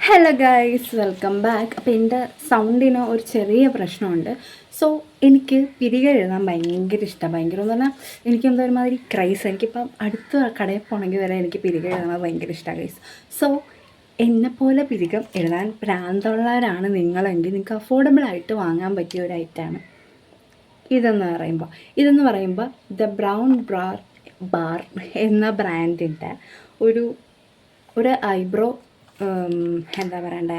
Hello guys, welcome back. അപ്പോൾ എൻ്റെ സൗണ്ടിന് ഒരു ചെറിയ പ്രശ്നമുണ്ട്. സോ എനിക്ക് പിരിക എഴുതാൻ ഭയങ്കര ഇഷ്ടമാണ്. ഭയങ്കര എന്ന് പറഞ്ഞാൽ എനിക്കെന്തോ ഒരുമാതിരി ക്രൈസ്. എനിക്കിപ്പം അടുത്ത കടയിൽ പോകണമെങ്കിൽ വരെ എനിക്ക് പിരിക എഴുതാൻ ഭയങ്കര ഇഷ്ടമാണ് ഗൈസ്. സോ എന്നെപ്പോലെ പിരികം എഴുതാൻ പ്രാന്തമുള്ളവരാണ് നിങ്ങളെങ്കിൽ നിങ്ങൾക്ക് അഫോർഡബിളായിട്ട് വാങ്ങാൻ പറ്റിയ ഒരു ഐറ്റമാണ് ഇതെന്ന് പറയുമ്പോൾ ദ ബ്രൗൺ ബാർ എന്ന ബ്രാൻഡിൻ്റെ ഒരു ഐബ്രോ എന്താ പറയണ്ടേ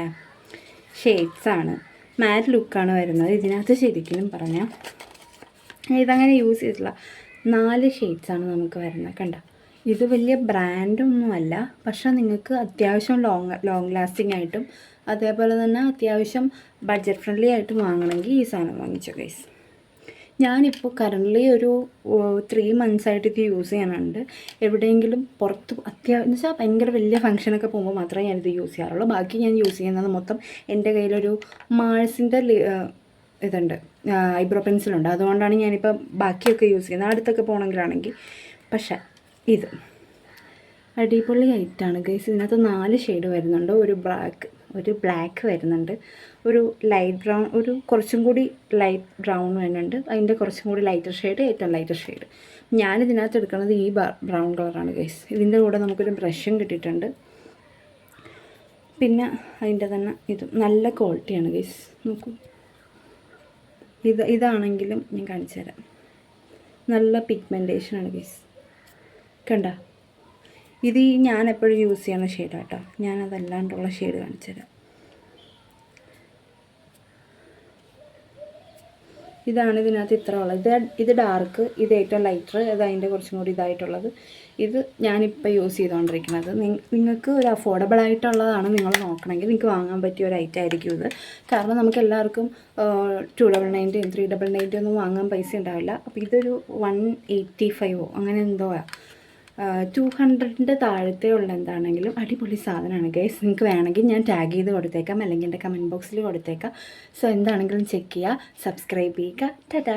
ഷെയ്ഡ്സാണ്. മാറ്റ് ലുക്കാണ് വരുന്നത്. ഇതിനകത്ത് ശരിക്കും പറഞ്ഞാൽ ഇതങ്ങനെ യൂസ് ചെയ്തിട്ടില്ല. 4 ഷെയ്ഡ്സാണ് നമുക്ക് വരുന്നത്. കണ്ട, ഇത് വലിയ ബ്രാൻഡൊന്നുമല്ല, പക്ഷേ നിങ്ങൾക്ക് അത്യാവശ്യം ലോങ് ലാസ്റ്റിംഗ് ആയിട്ടും അതേപോലെ തന്നെ അത്യാവശ്യം ബഡ്ജറ്റ് ഫ്രണ്ട്ലി ആയിട്ടും വാങ്ങണമെങ്കിൽ ഈ സാധനം വാങ്ങിച്ചോ ഗൈസ്. ഞാനിപ്പോൾ കറൻ്റ്ലി ഒരു 3 മന്ത്സായിട്ട് ഇത് യൂസ് ചെയ്യാനുണ്ട്. എവിടെയെങ്കിലും പുറത്ത് എന്ന് വെച്ചാൽ ഭയങ്കര വലിയ ഫംഗ്ഷനൊക്കെ പോകുമ്പോൾ മാത്രമേ ഞാനിത് യൂസ് ചെയ്യാറുള്ളൂ. ബാക്കി ഞാൻ യൂസ് ചെയ്യുന്നത് മൊത്തം എൻ്റെ കയ്യിലൊരു മാഴ്സിൻ്റെ ഇതുണ്ട്, ഐബ്രോ പെൻസിലുണ്ട്. അതുകൊണ്ടാണ് ഞാനിപ്പോൾ ബാക്കിയൊക്കെ യൂസ് ചെയ്യുന്നത്, അടുത്തൊക്കെ പോകണമെങ്കിലാണെങ്കിൽ. പക്ഷേ ഇത് അടിപൊളി ആയിട്ടാണ് ഗൈസ്. ഇതിനകത്ത് 4 ഷെയ്ഡ് വരുന്നുണ്ട്. ഒരു ബ്ലാക്ക് വരുന്നുണ്ട്, ഒരു ലൈറ്റ് ബ്രൗൺ, ഒരു കുറച്ചും കൂടി ലൈറ്റ് ബ്രൗൺ വരുന്നുണ്ട്, അതിൻ്റെ കുറച്ചും കൂടി ലൈറ്റർ ഷെയ്ഡ്, ഏറ്റവും ലൈറ്റർ ഷെയ്ഡ്. ഞാനിതിനകത്ത് എടുക്കുന്നത് ഈ ബ്രൗൺ കളറാണ് ഗൈസ്. ഇതിൻ്റെ കൂടെ നമുക്കൊരു ബ്രഷും കിട്ടിയിട്ടുണ്ട്. പിന്നെ അതിൻ്റെ തന്നെ ഇതും നല്ല ക്വാളിറ്റിയാണ് ഗൈസ്. നോക്കൂ, ഇതാണെങ്കിലും ഞാൻ കാണിച്ചു തരാം. നല്ല പിഗ്മെൻറ്റേഷനാണ് ഗൈസ്. കണ്ട, ഇത് ഞാൻ എപ്പോഴും യൂസ് ചെയ്യുന്ന ഷെയ്ഡാട്ടോ. ഞാനതല്ലാണ്ടുള്ള ഷെയ്ഡ് കാണിച്ചു തരാം. ഇതാണ് ഇതിനകത്ത് ഇത്ര ഉള്ളത്. ഇത് ഡാർക്ക്, ഇത് ഏറ്റവും ലൈറ്റർ, ഇത് അതിൻ്റെ കുറച്ചും കൂടി ഇതായിട്ടുള്ളത്. ഇത് ഞാനിപ്പോൾ യൂസ് ചെയ്തുകൊണ്ടിരിക്കുന്നത്. നിങ്ങൾക്ക് ഒരു അഫോർഡബിൾ ആയിട്ടുള്ളതാണ് നിങ്ങൾ നോക്കണമെങ്കിൽ നിങ്ങൾക്ക് വാങ്ങാൻ പറ്റിയ ഒരു ഐറ്റം ആയിരിക്കും ഇത്. കാരണം നമുക്ക് എല്ലാവർക്കും 299 399 ഒന്നും വാങ്ങാൻ പൈസ ഉണ്ടാവില്ല. അപ്പോൾ ഇതൊരു 185 അങ്ങനെ എന്തോ 200ൻ്റെ താഴത്തെ ഉള്ള എന്താണെങ്കിലും അടിപൊളി സാധനമാണ് ഗൈസ്. നിങ്ങൾക്ക് വേണമെങ്കിൽ ഞാൻ ടാഗ് ചെയ്ത് കൊടുത്തേക്കാം, അല്ലെങ്കിൽ എൻ്റെ കമൻറ്റ് ബോക്സിൽ കൊടുത്തേക്കാം. സോ എന്താണെങ്കിലും ചെക്ക് ചെയ്യുക, സബ്സ്ക്രൈബ് ചെയ്യുക. ടാറ്റാ.